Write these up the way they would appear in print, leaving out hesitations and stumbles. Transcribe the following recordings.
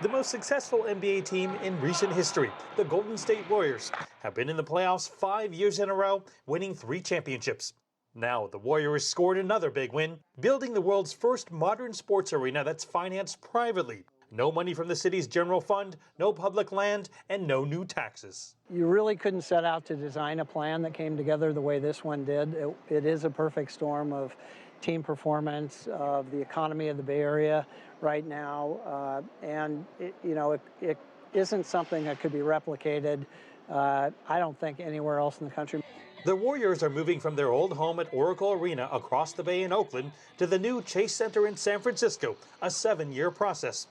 The most successful NBA team in recent history, the Golden State Warriors, have been in the playoffs 5 years in a row, winning 3 championships. Now, the Warriors scored another big win, building the world's first modern sports arena that's financed privately. No money from the city's general fund, no public land, and no new taxes. You really couldn't set out to design a plan that came together the way this one did. It is a perfect storm of team performance, of the economy of the Bay Area right now, and it isn't something that could be replicated, I don't think, anywhere else in the country. The Warriors are moving from their old home at Oracle Arena across the bay in Oakland to the new Chase Center in San Francisco, a 7-year process.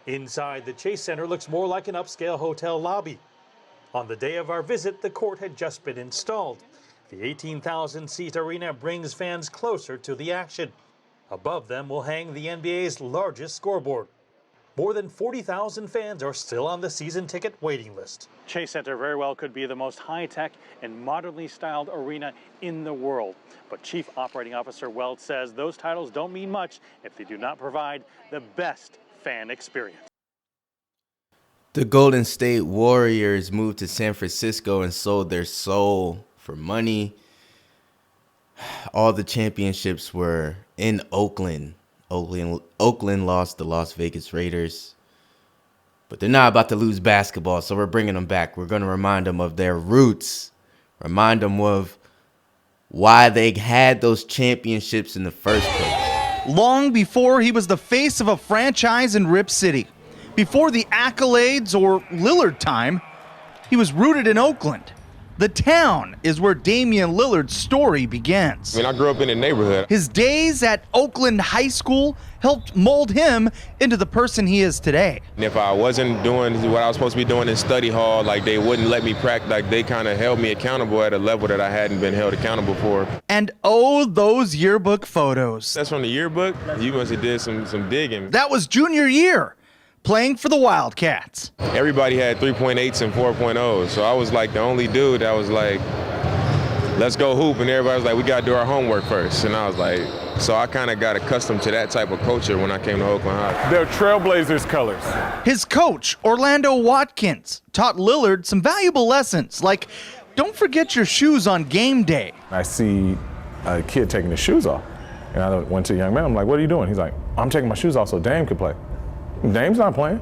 Inside, the Chase Center looks more like an upscale hotel lobby. On the day of our visit, the court had just been installed. The 18,000-seat arena brings fans closer to the action. Above them will hang the NBA's largest scoreboard. More than 40,000 fans are still on the season ticket waiting list. Chase Center very well could be the most high-tech and modernly styled arena in the world. But Chief Operating Officer Weld says those titles don't mean much if they do not provide the best fan experience. The Golden State Warriors moved to San Francisco and sold their soul for money. All the championships were in Oakland. Oakland lost the Las Vegas Raiders. But they're not about to lose basketball, so we're bringing them back. We're going to remind them of their roots. Remind them of why they had those championships in the first place. Long before he was the face of a franchise in Rip City, before the accolades or Lillard time, he was rooted in Oakland. The town is where Damian Lillard's story begins. I grew up in the neighborhood. His days at Oakland High School helped mold him into the person he is today. And if I wasn't doing what I was supposed to be doing in study hall, like they wouldn't let me practice, like they kind of held me accountable at a level that I hadn't been held accountable for. And oh, those yearbook photos. That's from the yearbook? You must have did some digging. That was junior year, playing for the Wildcats. Everybody had 3.8s and 4.0s, so I was like the only dude that was like, let's go hoop, and everybody was like, we got to do our homework first. And I was like, so I kind of got accustomed to that type of culture when I came to Oakland High. They're Trailblazers colors. His coach, Orlando Watkins, taught Lillard some valuable lessons, like don't forget your shoes on game day. I see a kid taking his shoes off, and I went to a young man, I'm like, what are you doing? He's like, I'm taking my shoes off so Dame could play. Dame's not playing.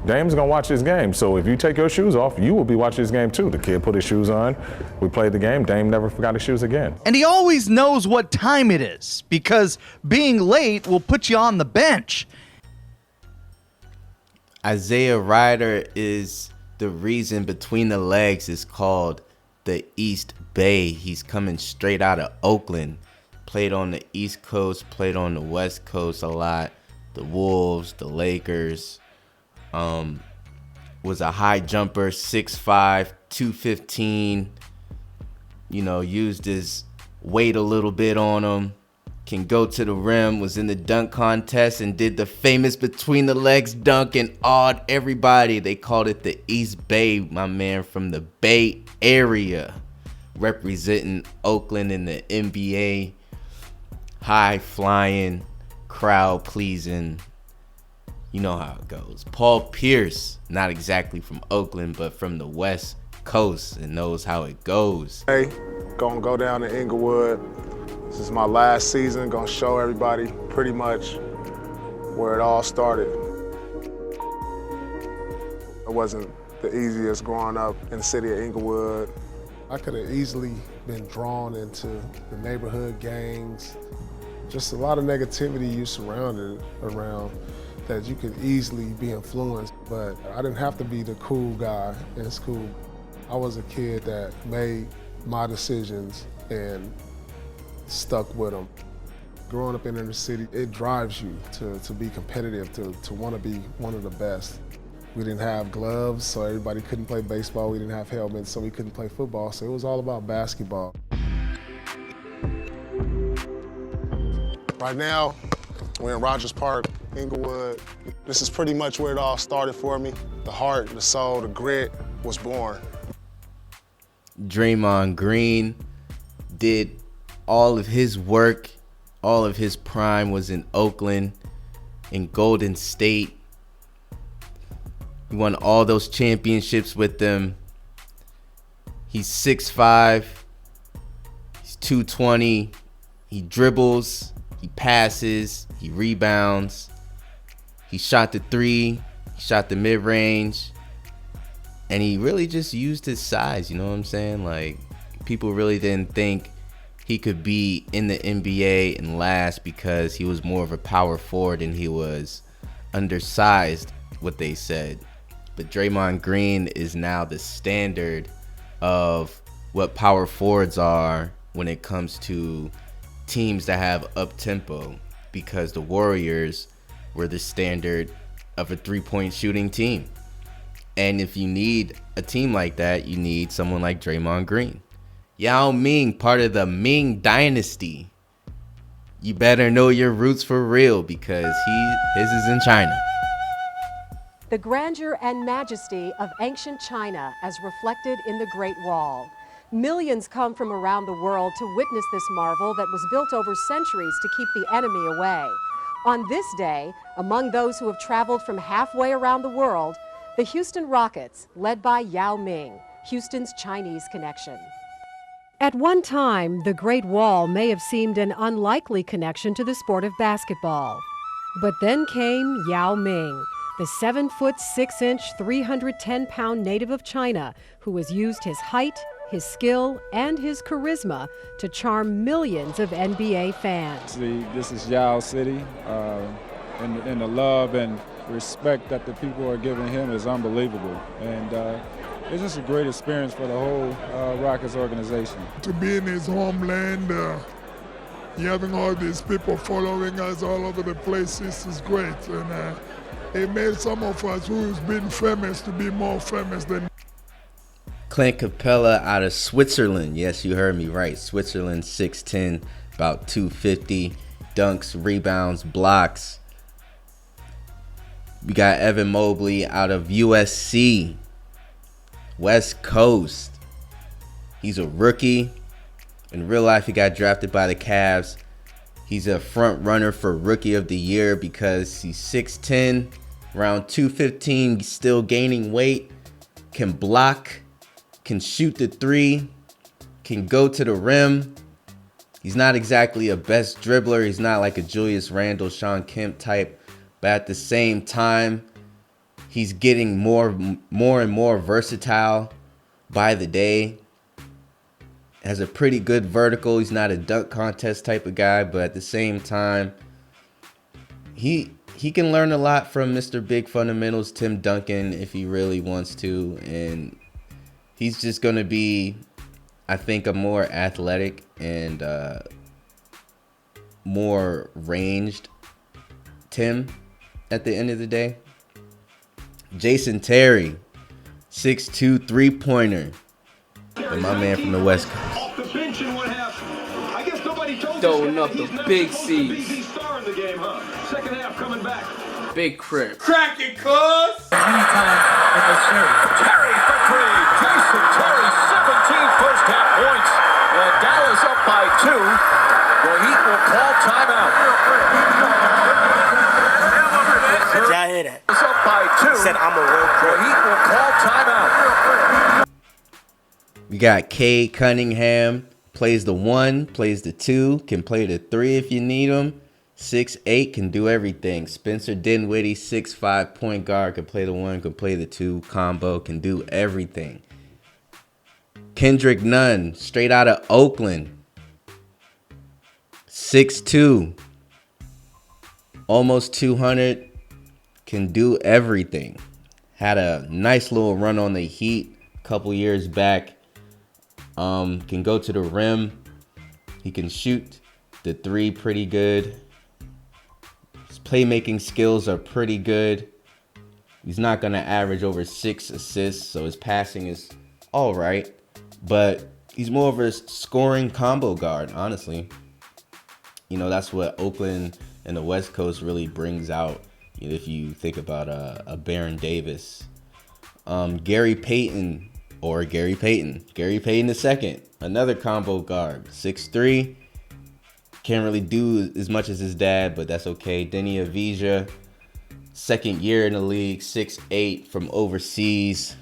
Dame's gonna watch this game. So if you take your shoes off, you will be watching this game too. The kid put his shoes on. We played the game. Dame never forgot his shoes again. And he always knows what time it is because being late will put you on the bench. Isaiah Ryder is the reason Between the Legs is called the East Bay. He's coming straight out of Oakland. Played on the East Coast, played on the West Coast a lot. The Wolves, the Lakers, was a high jumper, 6'5", 215, used his weight a little bit on him, can go to the rim, was in the dunk contest and did the famous Between the Legs dunk and awed everybody. They called it the East Bay, my man from the Bay Area, representing Oakland in the NBA, high flying, crowd pleasing. You know how it goes. Paul Pierce, not exactly from Oakland, but from the West Coast, and knows how it goes. Hey, gonna go down to Inglewood. This is my last season. Gonna show everybody pretty much where it all started. It wasn't the easiest growing up in the city of Inglewood. I could have easily been drawn into the neighborhood gangs. Just a lot of negativity you surrounded around that you could easily be influenced, but I didn't have to be the cool guy in school. I was a kid that made my decisions and stuck with them. Growing up in the city, it drives you to be competitive, to want to be one of the best. We didn't have gloves, so everybody couldn't play baseball. We didn't have helmets, so we couldn't play football, so it was all about basketball. Right now, we're in Rogers Park, Inglewood. This is pretty much where it all started for me. The heart, the soul, the grit was born. Draymond Green did all of his work, all of his prime was in Oakland, in Golden State. He won all those championships with them. He's 6'5". He's 220. He dribbles. He passes. He rebounds. He shot the three. He shot the mid-range. And he really just used his size, you know what I'm saying? Like, people really didn't think he could be in the NBA and last because he was more of a power forward and he was undersized, what they said. But Draymond Green is now the standard of what power forwards are when it comes to teams that have up-tempo, because the Warriors were the standard of a three-point shooting team. And if you need a team like that, you need someone like Draymond Green. Yao Ming, part of the Ming dynasty. You better know your roots for real because his is in China. The grandeur and majesty of ancient China as reflected in the Great Wall. Millions come from around the world to witness this marvel that was built over centuries to keep the enemy away. On this day, among those who have traveled from halfway around the world, the Houston Rockets, led by Yao Ming, Houston's Chinese connection. At one time, the Great Wall may have seemed an unlikely connection to the sport of basketball. But then came Yao Ming, the 7'6", 310-pound native of China, who has used his height, his skill, and his charisma to charm millions of NBA fans. This is Yao City, and the love and respect that the people are giving him is unbelievable. And it's just a great experience for the whole Rockets organization. To be in his homeland, having all these people following us all over the place, this is great. And it made some of us who's been famous to be more famous than. Clint Capella out of Switzerland. Yes, you heard me right. Switzerland, 6'10", about 250. Dunks, rebounds, blocks. We got Evan Mobley out of USC. West Coast. He's a rookie. In real life, he got drafted by the Cavs. He's a front runner for Rookie of the Year because he's 6'10", around 215, still gaining weight, can block, can shoot the three, can go to the rim. He's not exactly a best dribbler. He's not like a Julius Randle, Sean Kemp type, but at the same time, he's getting more and more versatile by the day. Has a pretty good vertical. He's not a dunk contest type of guy, but at the same time, he can learn a lot from Mr. Big Fundamentals, Tim Duncan, if he really wants to. And he's just going to be, I think, a more athletic and more ranged Tim at the end of the day. Jason Terry, 6'2", three-pointer. And my man from the West Coast. Off the bench in one half. I guess nobody told throwing up the big C's. Star in the game, huh? Second half coming back. Big crib. Crack it, cuz! Terry for three. Jason Terry, 17 first half points. And Dallas up by 2. The Heat will call timeout. Did y'all hear that? It's up by 2. He said I'm a real pro. The Heat will call timeout. We got Cade Cunningham, plays the 1, plays the 2, can play the 3 if you need him. 6'8", can do everything. Spencer Dinwiddie, 6'5", point guard, can play the 1, can play the 2, combo, can do everything. Kendrick Nunn, straight out of Oakland, 6'2", almost 200, can do everything. Had a nice little run on the Heat a couple years back. Can go to the rim. He can shoot the 3 pretty good. His playmaking skills are pretty good. He's not going to average over 6 assists, so his passing is all right. But he's more of a scoring combo guard, honestly. You know, that's what Oakland and the West Coast really brings out. You know, if you think about a Baron Davis. Gary Payton II, another combo guard, 6'3", can't really do as much as his dad, but that's okay. Denny Avdija, second year in the league, 6'8" from overseas.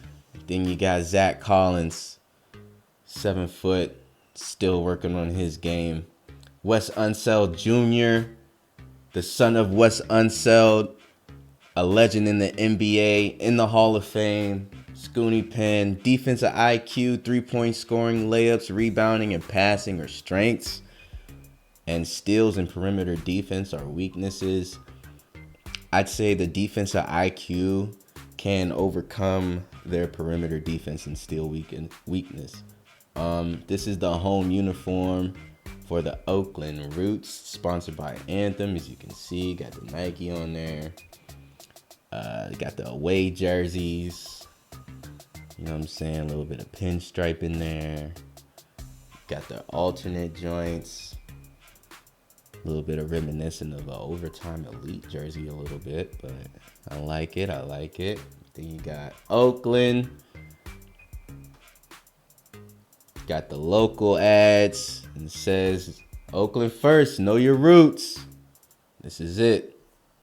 Then you got Zach Collins, 7 foot, still working on his game. Wes Unseld Jr., the son of Wes Unseld, a legend in the NBA, in the Hall of Fame. Scooney Penn, defensive IQ, 3-point scoring, layups, rebounding, and passing are strengths. And steals and perimeter defense are weaknesses. I'd say the defensive IQ can overcome their perimeter defense and steal weakness. This is the home uniform for the Oakland Roots, sponsored by Anthem. As you can see, got the Nike on there. Got the away jerseys. You know what I'm saying? A little bit of pinstripe in there. Got the alternate joints. A little bit of reminiscent of an Overtime Elite jersey a little bit, but I like it. Then you got Oakland. Got the local ads and it says, Oakland first, know your roots. This is it.